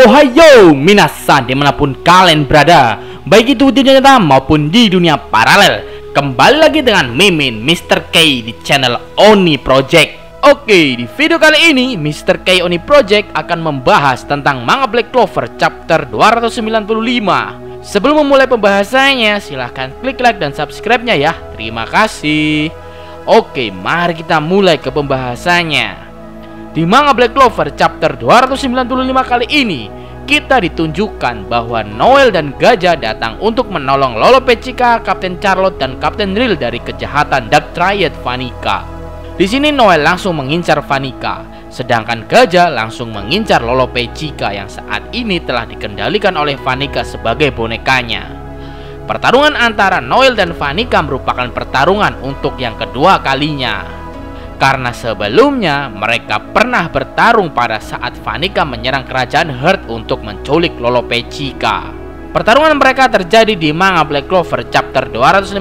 Ohayo minasan, dimanapun kalian berada, baik itu di dunia nyata maupun di dunia paralel. Kembali lagi dengan Mimin Mr. K di channel Oni Project. Oke, di video kali ini Mr. K Oni Project akan membahas tentang manga Black Clover chapter 295. Sebelum memulai pembahasannya, silahkan klik like dan subscribe-nya ya. Terima kasih. Oke, mari kita mulai ke pembahasannya. Di manga Black Clover chapter 295 kali ini, kita ditunjukkan bahwa Noel dan Gajah datang untuk menolong Lolo Pechika, Kapten Charlotte, dan Kapten Real dari kejahatan Dark Triad Vanica. Di sini Noel langsung mengincar Vanica, sedangkan Gajah langsung mengincar Lolo Pechika yang saat ini telah dikendalikan oleh Vanica sebagai bonekanya. Pertarungan antara Noel dan Vanica merupakan pertarungan untuk yang kedua kalinya. Karena sebelumnya mereka pernah bertarung pada saat Vanica menyerang kerajaan Heart untuk menculik Lolo Pechika. Pertarungan mereka terjadi di manga Black Clover chapter 251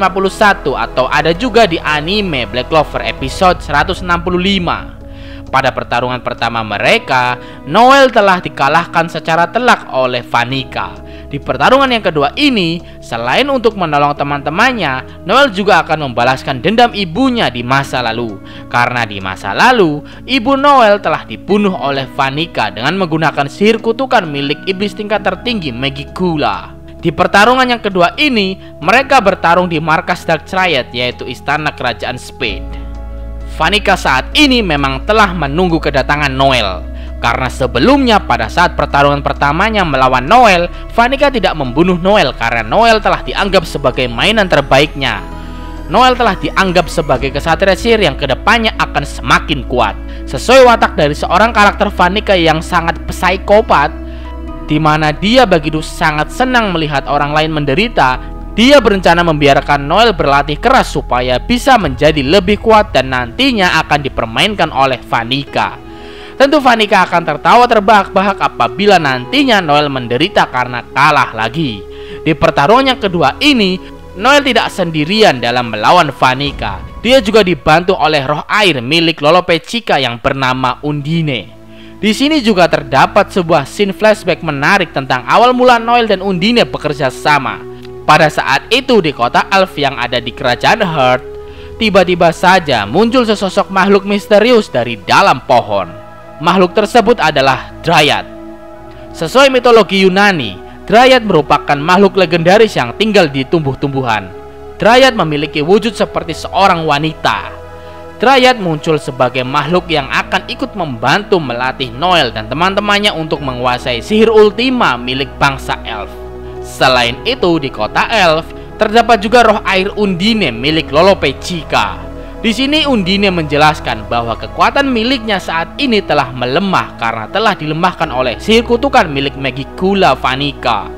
atau ada juga di anime Black Clover episode 165. Pada pertarungan pertama mereka, Noel telah dikalahkan secara telak oleh Vanica. Di pertarungan yang kedua ini, selain untuk menolong teman-temannya, Noel juga akan membalaskan dendam ibunya di masa lalu. Karena di masa lalu, ibu Noel telah dibunuh oleh Vanica dengan menggunakan sihir kutukan milik iblis tingkat tertinggi Megicula. Di pertarungan yang kedua ini, mereka bertarung di markas Dark Triad, yaitu istana kerajaan Spade. Vanica saat ini memang telah menunggu kedatangan Noel. Karena sebelumnya pada saat pertarungan pertamanya melawan Noel, Vanica tidak membunuh Noel karena Noel telah dianggap sebagai mainan terbaiknya. Noel telah dianggap sebagai kesatria sihir yang kedepannya akan semakin kuat. Sesuai watak dari seorang karakter Vanica yang sangat psikopat, di mana dia begitu sangat senang melihat orang lain menderita. Dia berencana membiarkan Noel berlatih keras supaya bisa menjadi lebih kuat dan nantinya akan dipermainkan oleh Vanica. Tentu Vanica akan tertawa terbahak-bahak apabila nantinya Noel menderita karena kalah lagi. Di pertarungan yang kedua ini, Noel tidak sendirian dalam melawan Vanica. Dia juga dibantu oleh roh air milik Lolo Pechika yang bernama Undine. Di sini juga terdapat sebuah scene flashback menarik tentang awal mula Noel dan Undine bekerja sama. Pada saat itu di kota Elf yang ada di kerajaan Heart, tiba-tiba saja muncul sesosok makhluk misterius dari dalam pohon. Makhluk tersebut adalah Dryad. Sesuai mitologi Yunani, Dryad merupakan makhluk legendaris yang tinggal di tumbuh-tumbuhan. Dryad memiliki wujud seperti seorang wanita. Dryad muncul sebagai makhluk yang akan ikut membantu melatih Noel dan teman-temannya untuk menguasai sihir ultima milik bangsa Elf. Selain itu, di kota Elf terdapat juga roh air Undine milik Lolo Pechika. Di sini Undine menjelaskan bahwa kekuatan miliknya saat ini telah melemah karena telah dilemahkan oleh sihir kutukan milik Megicula Vanica.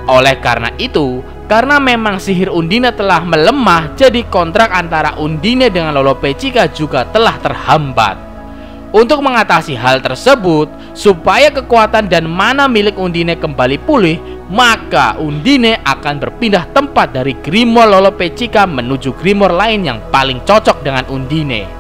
Oleh karena itu, karena memang sihir Undine telah melemah, jadi kontrak antara Undine dengan Lolo Pechika juga telah terhambat. Untuk mengatasi hal tersebut, supaya kekuatan dan mana milik Undine kembali pulih, maka Undine akan berpindah tempat dari Grimoire Lolo Pechika menuju Grimoire lain yang paling cocok dengan Undine.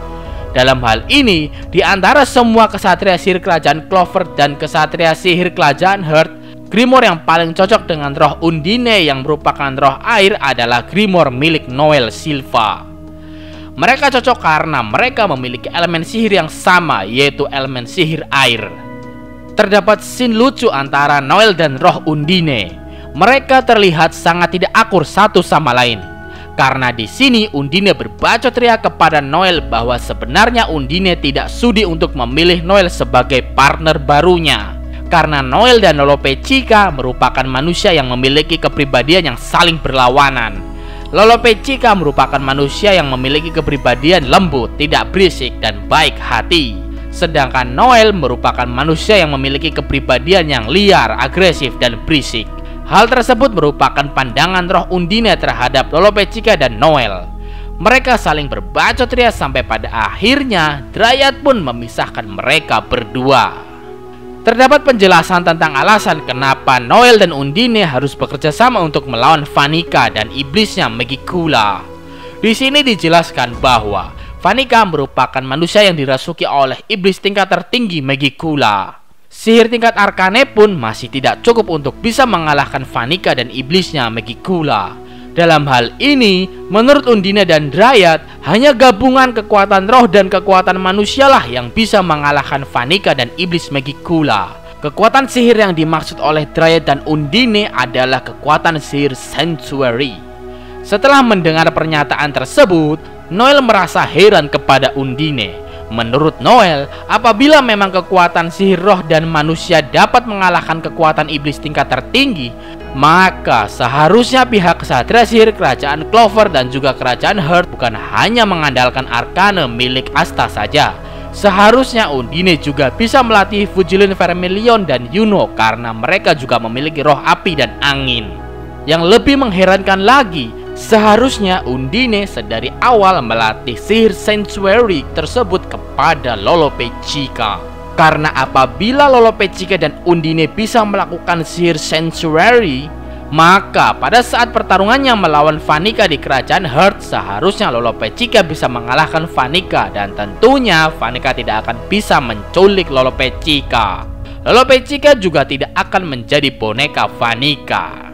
Dalam hal ini, di antara semua kesatria sihir kerajaan Clover dan kesatria sihir kerajaan Heart, Grimoire yang paling cocok dengan roh Undine yang merupakan roh air adalah Grimoire milik Noel Silva. Mereka cocok karena mereka memiliki elemen sihir yang sama, yaitu elemen sihir air. Terdapat scene lucu antara Noel dan roh Undine. Mereka terlihat sangat tidak akur satu sama lain. Karena di sini Undine berbacot ria kepada Noel bahwa sebenarnya Undine tidak sudi untuk memilih Noel sebagai partner barunya. Karena Noel dan Lolo Pechika merupakan manusia yang memiliki kepribadian yang saling berlawanan. Lolo Pechika merupakan manusia yang memiliki kepribadian lembut, tidak berisik, dan baik hati. Sedangkan Noel merupakan manusia yang memiliki kepribadian yang liar, agresif, dan berisik. Hal tersebut merupakan pandangan roh Undine terhadap Lolo Pechika dan Noel. Mereka saling berbacot ria sampai pada akhirnya Dryad pun memisahkan mereka berdua. Terdapat penjelasan tentang alasan kenapa Noel dan Undine harus bekerja sama untuk melawan Vanica dan iblisnya Megicula. Di sini dijelaskan bahwa Vanica merupakan manusia yang dirasuki oleh iblis tingkat tertinggi Megicula. Sihir tingkat Arkane pun masih tidak cukup untuk bisa mengalahkan Vanica dan iblisnya Megicula. Dalam hal ini, menurut Undine dan Dryad, hanya gabungan kekuatan roh dan kekuatan manusialah yang bisa mengalahkan Vanica dan iblis Megicula. Kekuatan sihir yang dimaksud oleh Dryad dan Undine adalah kekuatan sihir Sanctuary. Setelah mendengar pernyataan tersebut, Noel merasa heran kepada Undine. Menurut Noel, apabila memang kekuatan sihir roh dan manusia dapat mengalahkan kekuatan iblis tingkat tertinggi, maka seharusnya pihak kesatria sihir kerajaan Clover dan juga kerajaan Heart bukan hanya mengandalkan Arkane milik Asta saja. Seharusnya Undine juga bisa melatih Fujilin Vermilion dan Yuno karena mereka juga memiliki roh api dan angin. Yang lebih mengherankan lagi, seharusnya Undine sedari awal melatih sihir Sanctuary tersebut kepada Lolopechika. Karena apabila Lolopechika dan Undine bisa melakukan sihir Sanctuary, maka pada saat pertarungannya melawan Vanica di kerajaan Heart, seharusnya Lolopechika bisa mengalahkan Vanica. Dan tentunya Vanica tidak akan bisa menculik Lolopechika. Lolopechika juga tidak akan menjadi boneka Vanica.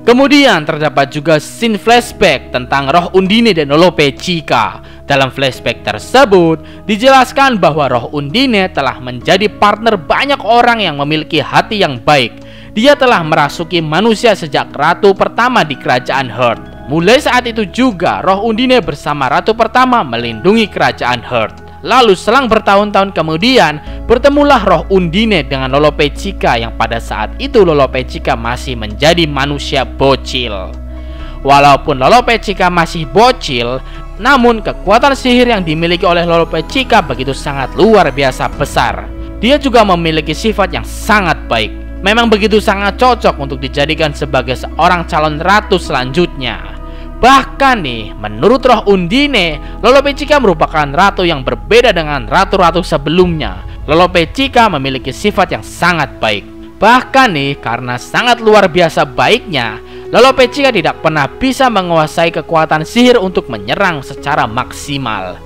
Kemudian terdapat juga scene flashback tentang roh Undine dan Lolopechika. Dalam flashback tersebut dijelaskan bahwa roh Undine telah menjadi partner banyak orang yang memiliki hati yang baik. Dia telah merasuki manusia sejak ratu pertama di kerajaan Heart. Mulai saat itu juga roh Undine bersama ratu pertama melindungi kerajaan Heart. Lalu selang bertahun-tahun kemudian, bertemulah roh Undine dengan Lolopechika yang pada saat itu Lolopechika masih menjadi manusia bocil. Walaupun Lolopechika masih bocil, namun kekuatan sihir yang dimiliki oleh Lolopechika begitu sangat luar biasa besar. Dia juga memiliki sifat yang sangat baik. Memang begitu sangat cocok untuk dijadikan sebagai seorang calon ratu selanjutnya. Bahkan nih, menurut roh Undine, Lolopechika merupakan ratu yang berbeda dengan ratu-ratu sebelumnya. Lolopechika memiliki sifat yang sangat baik. Bahkan nih, karena sangat luar biasa baiknya, Lolopechika tidak pernah bisa menguasai kekuatan sihir untuk menyerang secara maksimal.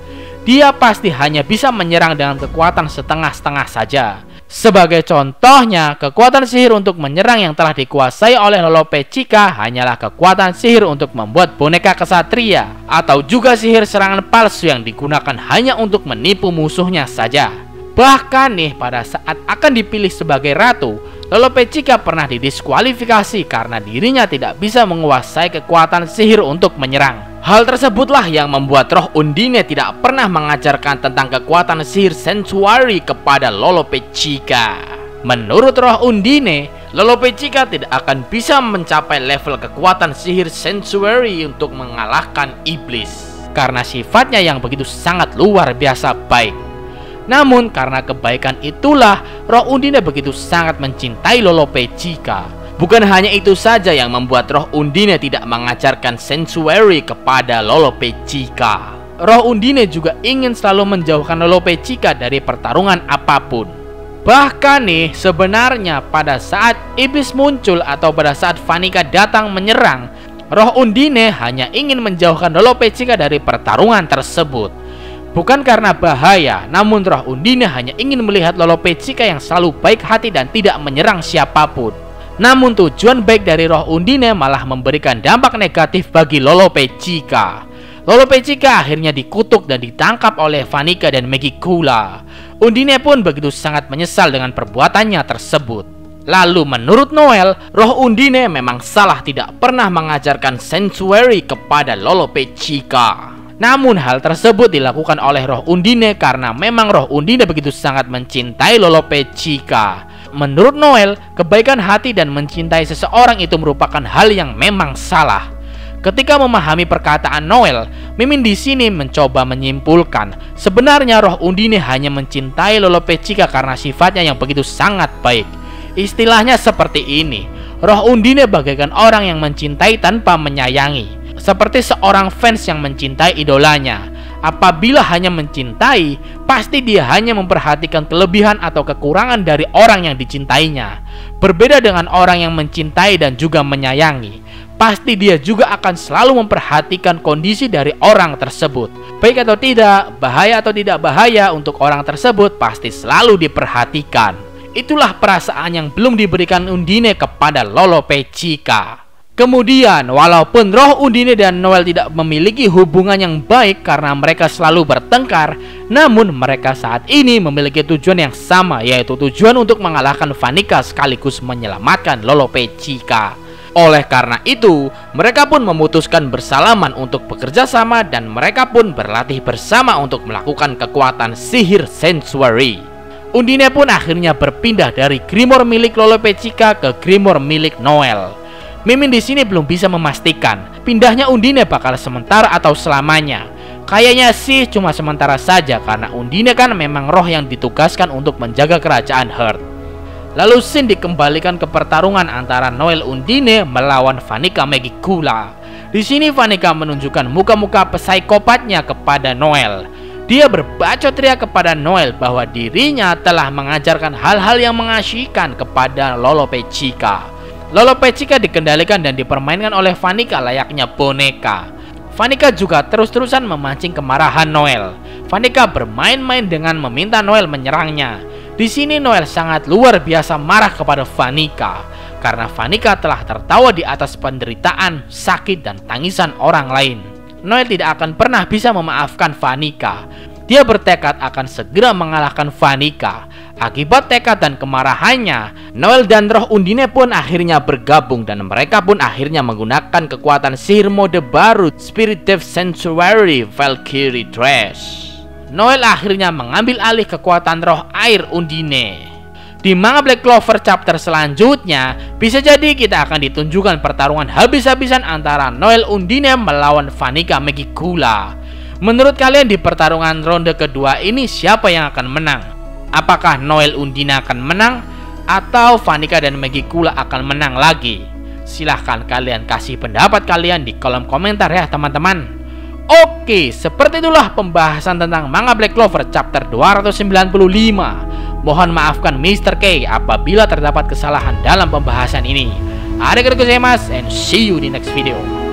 Dia pasti hanya bisa menyerang dengan kekuatan setengah-setengah saja. Sebagai contohnya, kekuatan sihir untuk menyerang yang telah dikuasai oleh Lolopechika hanyalah kekuatan sihir untuk membuat boneka kesatria, atau juga sihir serangan palsu yang digunakan hanya untuk menipu musuhnya saja. Bahkan nih, pada saat akan dipilih sebagai ratu, Lolopechika pernah didiskualifikasi karena dirinya tidak bisa menguasai kekuatan sihir untuk menyerang. Hal tersebutlah yang membuat roh Undine tidak pernah mengajarkan tentang kekuatan sihir Sanctuary kepada Lolopechika. Menurut roh Undine, Lolopechika tidak akan bisa mencapai level kekuatan sihir Sanctuary untuk mengalahkan iblis, karena sifatnya yang begitu sangat luar biasa baik. Namun karena kebaikan itulah roh Undine begitu sangat mencintai Lolopechika. Bukan hanya itu saja yang membuat roh Undine tidak mengajarkan Sanctuary kepada Lolopechika. Roh Undine juga ingin selalu menjauhkan Lolopechika dari pertarungan apapun. Bahkan nih, sebenarnya pada saat iblis muncul atau pada saat Vanica datang menyerang, roh Undine hanya ingin menjauhkan Lolopechika dari pertarungan tersebut. Bukan karena bahaya, namun roh Undine hanya ingin melihat Lolopechika yang selalu baik hati dan tidak menyerang siapapun. Namun tujuan baik dari roh Undine malah memberikan dampak negatif bagi Lolopechika. Lolopechika akhirnya dikutuk dan ditangkap oleh Vanica dan Megicula. Undine pun begitu sangat menyesal dengan perbuatannya tersebut. Lalu menurut Noel, roh Undine memang salah tidak pernah mengajarkan Sanctuary kepada Lolopechika. Namun hal tersebut dilakukan oleh roh Undine karena memang roh Undine begitu sangat mencintai Lolopechika. Menurut Noel, kebaikan hati dan mencintai seseorang itu merupakan hal yang memang salah. Ketika memahami perkataan Noel, Mimin di sini mencoba menyimpulkan sebenarnya roh Undine hanya mencintai Lolopechika karena sifatnya yang begitu sangat baik. Istilahnya seperti ini, roh Undine bagaikan orang yang mencintai tanpa menyayangi, seperti seorang fans yang mencintai idolanya. Apabila hanya mencintai, pasti dia hanya memperhatikan kelebihan atau kekurangan dari orang yang dicintainya. Berbeda dengan orang yang mencintai dan juga menyayangi, pasti dia juga akan selalu memperhatikan kondisi dari orang tersebut. Baik atau tidak, bahaya atau tidak bahaya untuk orang tersebut pasti selalu diperhatikan. Itulah perasaan yang belum diberikan Undine kepada Lolopechika. Kemudian, walaupun roh Undine dan Noel tidak memiliki hubungan yang baik karena mereka selalu bertengkar, namun mereka saat ini memiliki tujuan yang sama, yaitu tujuan untuk mengalahkan Vanica sekaligus menyelamatkan Lolopechika. Oleh karena itu, mereka pun memutuskan bersalaman untuk bekerja sama dan mereka pun berlatih bersama untuk melakukan kekuatan sihir Sanctuary. Undine pun akhirnya berpindah dari Grimoire milik Lolopechika ke Grimoire milik Noel. Mimin di sini belum bisa memastikan pindahnya Undine bakal sementara atau selamanya. Kayaknya sih cuma sementara saja karena Undine kan memang roh yang ditugaskan untuk menjaga kerajaan Hearth. Lalu scene dikembalikan ke pertarungan antara Noel Undine melawan Vanica Megicula. Di sini Vanica menunjukkan muka-muka psikopatnya kepada Noel. Dia berbacot teriak kepada Noel bahwa dirinya telah mengajarkan hal-hal yang mengasyikkan kepada Lolopechika. Lolopechika dikendalikan dan dipermainkan oleh Vanica layaknya boneka. Vanica juga terus-terusan memancing kemarahan Noel. Vanica bermain-main dengan meminta Noel menyerangnya. Di sini Noel sangat luar biasa marah kepada Vanica karena Vanica telah tertawa di atas penderitaan, sakit, dan tangisan orang lain. Noel tidak akan pernah bisa memaafkan Vanica. Dia bertekad akan segera mengalahkan Vanica. Akibat tekad dan kemarahannya, Noel dan roh Undine pun akhirnya bergabung dan mereka pun akhirnya menggunakan kekuatan sihir mode baru Spirit Depth Sanctuary Valkyrie Dress. Noel akhirnya mengambil alih kekuatan roh air Undine. Di manga Black Clover chapter selanjutnya, bisa jadi kita akan ditunjukkan pertarungan habis-habisan antara Noel Undine melawan Vanica Megicula. Menurut kalian di pertarungan ronde kedua ini siapa yang akan menang? Apakah Noel Undine akan menang atau Vanica dan Megicula akan menang lagi? Silahkan kalian kasih pendapat kalian di kolom komentar ya teman-teman. Oke, seperti itulah pembahasan tentang manga Black Clover chapter 295. Mohon maafkan Mr. K apabila terdapat kesalahan dalam pembahasan ini. Arigatou gozaimasu and see you di next video.